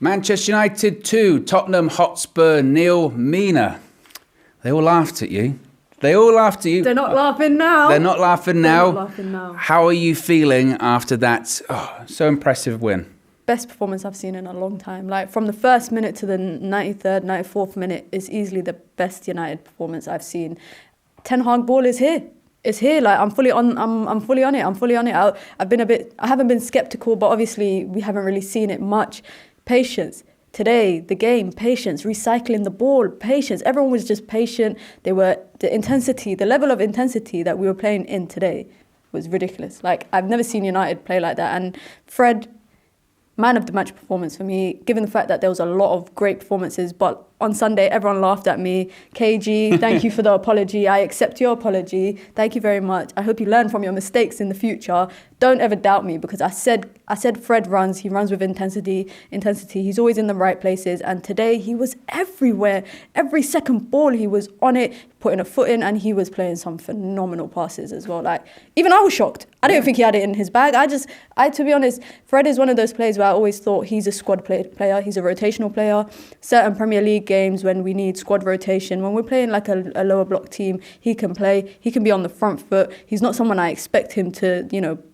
Manchester United 2, Tottenham Hotspur 0. Mina, they all laughed at you. They all laughed at you. They're not laughing now. They're not laughing now. They're not laughing now. How are you feeling after that so impressive win? Best performance I've seen in a long time. Like from the first minute to the 93rd, 94th minute is easily the best United performance I've seen. Ten Hag ball is here. It's here. Like I'm fully on. I'm fully on it. I'm fully on it. I haven't been skeptical, but obviously we haven't really seen it much. Patience. Today, the game, patience, recycling the ball, patience. Everyone was just patient. The level of intensity that we were playing in today was ridiculous. Like, I've never seen United play like that. And Fred, man of the match performance for me, given the fact that there was a lot of great performances. But on Sunday, everyone laughed at me. KG, thank you for the apology. I accept your apology. Thank you very much. I hope you learn from your mistakes in the future. Don't ever doubt me, because I said Fred runs. He runs with intensity. He's always in the right places. And today he was everywhere. Every second ball he was on it, putting a foot in, and he was playing some phenomenal passes as well. Like, even I was shocked. I didn't think he had it in his bag. To be honest, Fred is one of those players where I always thought he's a squad player. He's a rotational player. Certain Premier League games when we need squad rotation, when we're playing like a lower block team, he can play. He can be on the front foot. He's not someone I expect him to,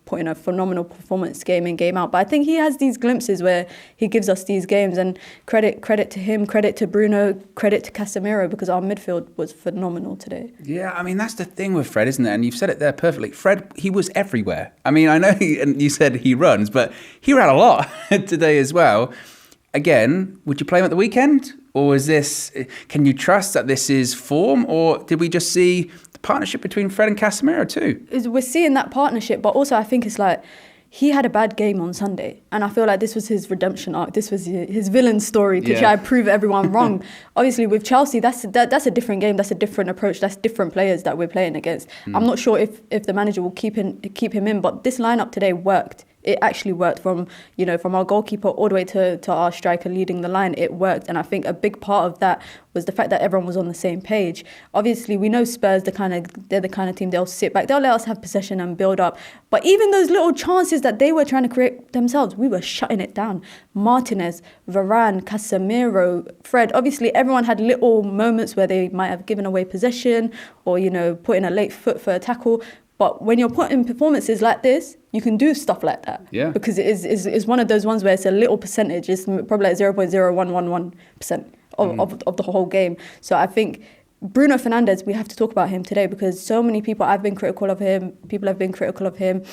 put in a phenomenal performance game in, game out. But I think he has these glimpses where he gives us these games, and credit to him, credit to Bruno, credit to Casemiro, because our midfield was phenomenal today. Yeah, I mean, that's the thing with Fred, isn't it? And you've said it there perfectly. Fred, he was everywhere. I mean, I know and you said he runs, but he ran a lot today as well. Again, would you play him at the weekend? Or can you trust that this is form? Or did we just see the partnership between Fred and Casemiro too? We're seeing that partnership, but also I think it's like, he had a bad game on Sunday, and I feel like this was his redemption arc. This was his villain story to try to prove everyone wrong. Obviously, with Chelsea, that's a different game. That's a different approach. That's different players that we're playing against. I'm not sure if the manager will keep him in, but this lineup today worked. It actually worked from our goalkeeper all the way to our striker leading the line. It worked, and I think a big part of that was the fact that everyone was on the same page. Obviously, we know Spurs, they're the kind of team, they'll sit back, they'll let us have possession and build up. But even those little chances that they were trying to create themselves, we were shutting it down. Martinez, Varane, Casemiro, Fred. Obviously, everyone had little moments where they might have given away possession or put in a late foot for a tackle. But when you're putting performances like this, you can do stuff like that. Yeah. Because it is one of those ones where it's a little percentage. It's probably like 0.0111% of the whole game. So I think Bruno Fernandes, we have to talk about him today, because so many people, I've been critical of him. People have been critical of him.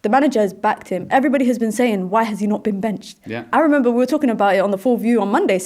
The manager has backed him. Everybody has been saying, why has he not been benched? Yeah. I remember we were talking about it on the Full View on Monday,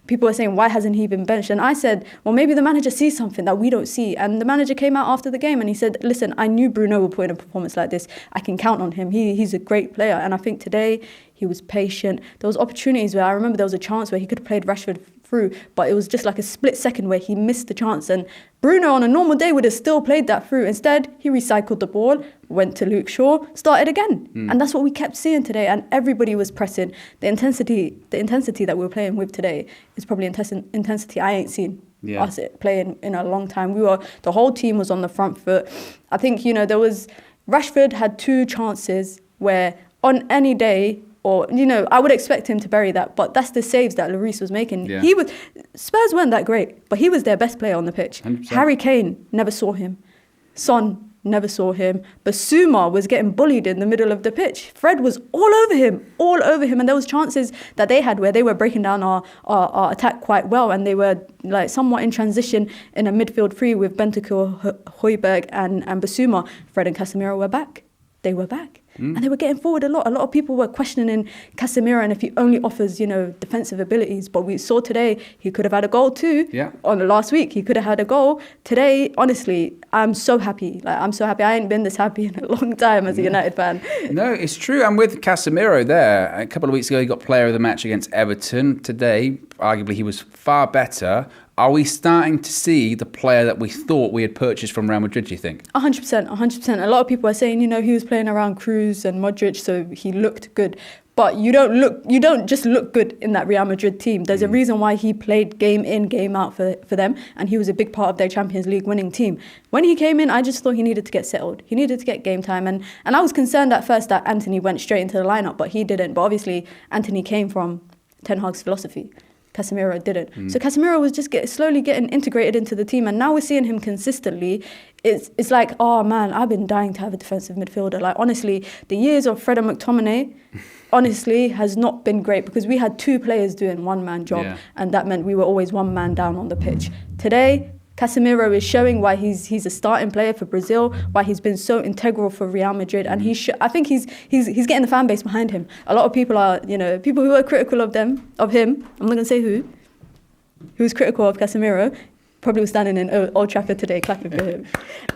people were saying, why hasn't he been benched? And I said, well, maybe the manager sees something that we don't see. And the manager came out after the game and he said, listen, I knew Bruno would put in a performance like this. I can count on him. He's a great player. And I think today he was patient. There was opportunities where I remember there was a chance where he could have played Rashford through, but it was just like a split second where he missed the chance. And Bruno on a normal day would have still played that through. Instead, he recycled the ball, went to Luke Shaw, started again. And that's what we kept seeing today. And everybody was pressing. The intensity that we were playing with today is probably intensity I ain't seen us playing in a long time. The whole team was on the front foot. I think, Rashford had 2 chances where on any day, or, I would expect him to bury that, but that's the saves that Lloris was making. Yeah. Spurs weren't that great, but he was their best player on the pitch. 100%. Harry Kane, never saw him. Son, never saw him. Basuma was getting bullied in the middle of the pitch. Fred was all over him. And there was chances that they had where they were breaking down our attack quite well, and they were like somewhat in transition in a midfield three with Bentancur, Højbjerg and Basuma. Fred and Casemiro were back. They were back. And they were getting forward a lot. A lot of people were questioning Casemiro and if he only offers, defensive abilities. But we saw today he could have had a goal too. Yeah. On the last week, he could have had a goal. Today, honestly, I'm so happy. I'm so happy. I ain't been this happy in a long time as a United fan. No, it's true. And with Casemiro there, a couple of weeks ago, he got player of the match against Everton. Today, arguably, he was far better. Are we starting to see the player that we thought we had purchased from Real Madrid, do you think? 100%. A lot of people are saying, he was playing around Cruz and Modric, so he looked good. But you don't just look good in that Real Madrid team. There's a reason why he played game in, game out for them, and he was a big part of their Champions League winning team. When he came in, I just thought he needed to get settled. He needed to get game time, and I was concerned at first that Anthony went straight into the lineup, but he didn't. But obviously, Anthony came from Ten Hag's philosophy. Casemiro didn't. So Casemiro was just slowly getting integrated into the team, and now we're seeing him consistently. It's like, oh man, I've been dying to have a defensive midfielder. Like, honestly, the years of Fred and McTominay, honestly, has not been great because we had two players doing one-man job, and that meant we were always one man down on the pitch. Today, Casemiro is showing why he's a starting player for Brazil, why he's been so integral for Real Madrid, and I think he's getting the fan base behind him. A lot of people are, people who are critical of him. I'm not going to say who's critical of Casemiro, probably was standing in Old Trafford today clapping for him,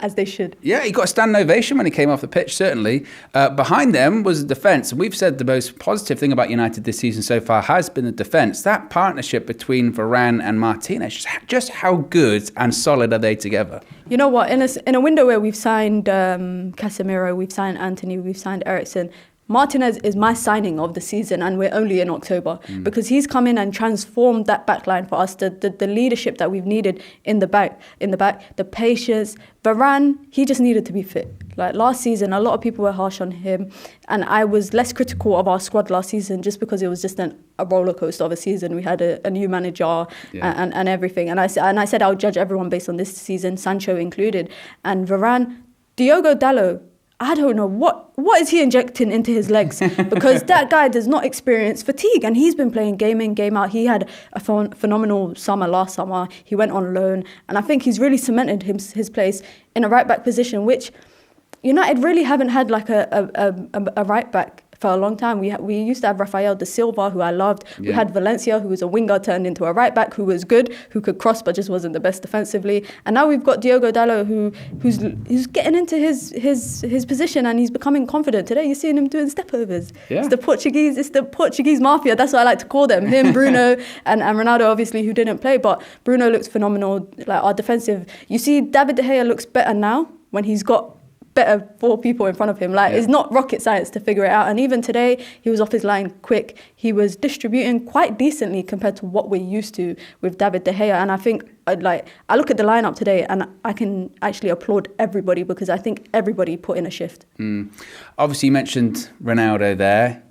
as they should. Yeah, he got a standing ovation when he came off the pitch, certainly. Behind them was the defence. And we've said the most positive thing about United this season so far has been the defence. That partnership between Varane and Martinez, just how good and solid are they together? You know what? In a window where we've signed Casemiro, we've signed Anthony, we've signed Eriksen, Martinez is my signing of the season, and we're only in October because he's come in and transformed that backline for us. The leadership that we've needed in the back, the patience. Varane, he just needed to be fit. Like last season, a lot of people were harsh on him, and I was less critical of our squad last season just because it was just a roller coaster of a season. We had a new manager and everything, and I said I'll judge everyone based on this season, Sancho included, and Varane, Diogo Dalot. I don't know what is he injecting into his legs because that guy does not experience fatigue, and he's been playing game in, game out. He had a phenomenal summer last summer. He went on loan, and I think he's really cemented his place in a right back position, which United really haven't had like a right back for a long time. We used to have Rafael da Silva, who I loved. We had Valencia, who was a winger turned into a right back, who was good, who could cross but just wasn't the best defensively. And now we've got Diogo Dalot, who's getting into his position, and he's becoming confident. Today you're seeing him doing stepovers. Yeah. It's the Portuguese mafia. That's what I like to call them. Him, Bruno, and Ronaldo, obviously, who didn't play, but Bruno looks phenomenal. Like our defensive, you see, David De Gea looks better now when he's got better four people in front of him. It's not rocket science to figure it out. And even today, he was off his line quick. He was distributing quite decently compared to what we're used to with David De Gea. And I think, I look at the lineup today and I can actually applaud everybody because I think everybody put in a shift. Obviously, you mentioned Ronaldo there.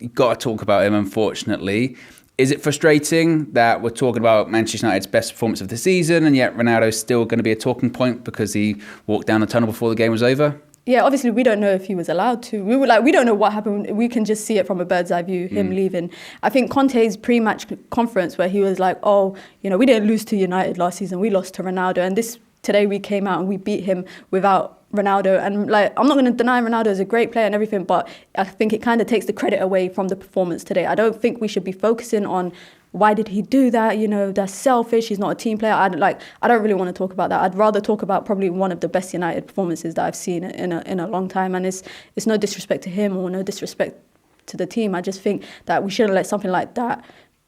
You've got to talk about him, unfortunately. Is it frustrating that we're talking about Manchester United's best performance of the season and yet Ronaldo's still going to be a talking point because he walked down the tunnel before the game was over? Yeah, obviously we don't know if he was allowed to. We don't know what happened. We can just see it from a bird's eye view, him leaving. I think Conte's pre-match conference where he was like, we didn't lose to United last season, we lost to Ronaldo. And today we came out and we beat him without Ronaldo, and I'm not going to deny Ronaldo is a great player and everything, but I think it kind of takes the credit away from the performance today. I don't think we should be focusing on why did he do that, that's selfish, he's not a team player. I don't really want to talk about that. I'd rather talk about probably one of the best United performances that I've seen in a long time, and it's no disrespect to him or no disrespect to the team. I just think that we shouldn't let something like that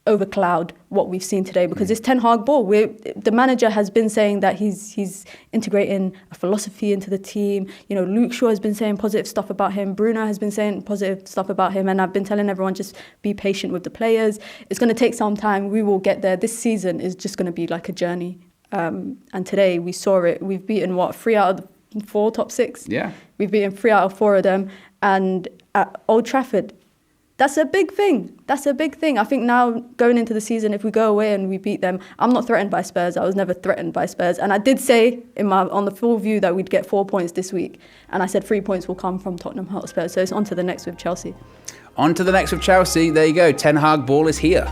overcloud what we've seen today because it's Ten Hag ball. The manager has been saying that he's integrating a philosophy into the team. Luke Shaw has been saying positive stuff about him. Bruno has been saying positive stuff about him, and I've been telling everyone just be patient with the players. It's going to take some time. We will get there. This season is just going to be like a journey. And today we saw it. We've beaten 3 out of the 4 top 6. Yeah, we've beaten 3 out of 4 of them, and at Old Trafford. That's a big thing. I think now going into the season, if we go away and we beat them, I'm not threatened by Spurs. I was never threatened by Spurs. And I did say on the full view that we'd get 4 points this week. And I said 3 points will come from Tottenham Hotspur. So it's on to the next with Chelsea. On to the next with Chelsea. There you go. Ten Hag ball is here.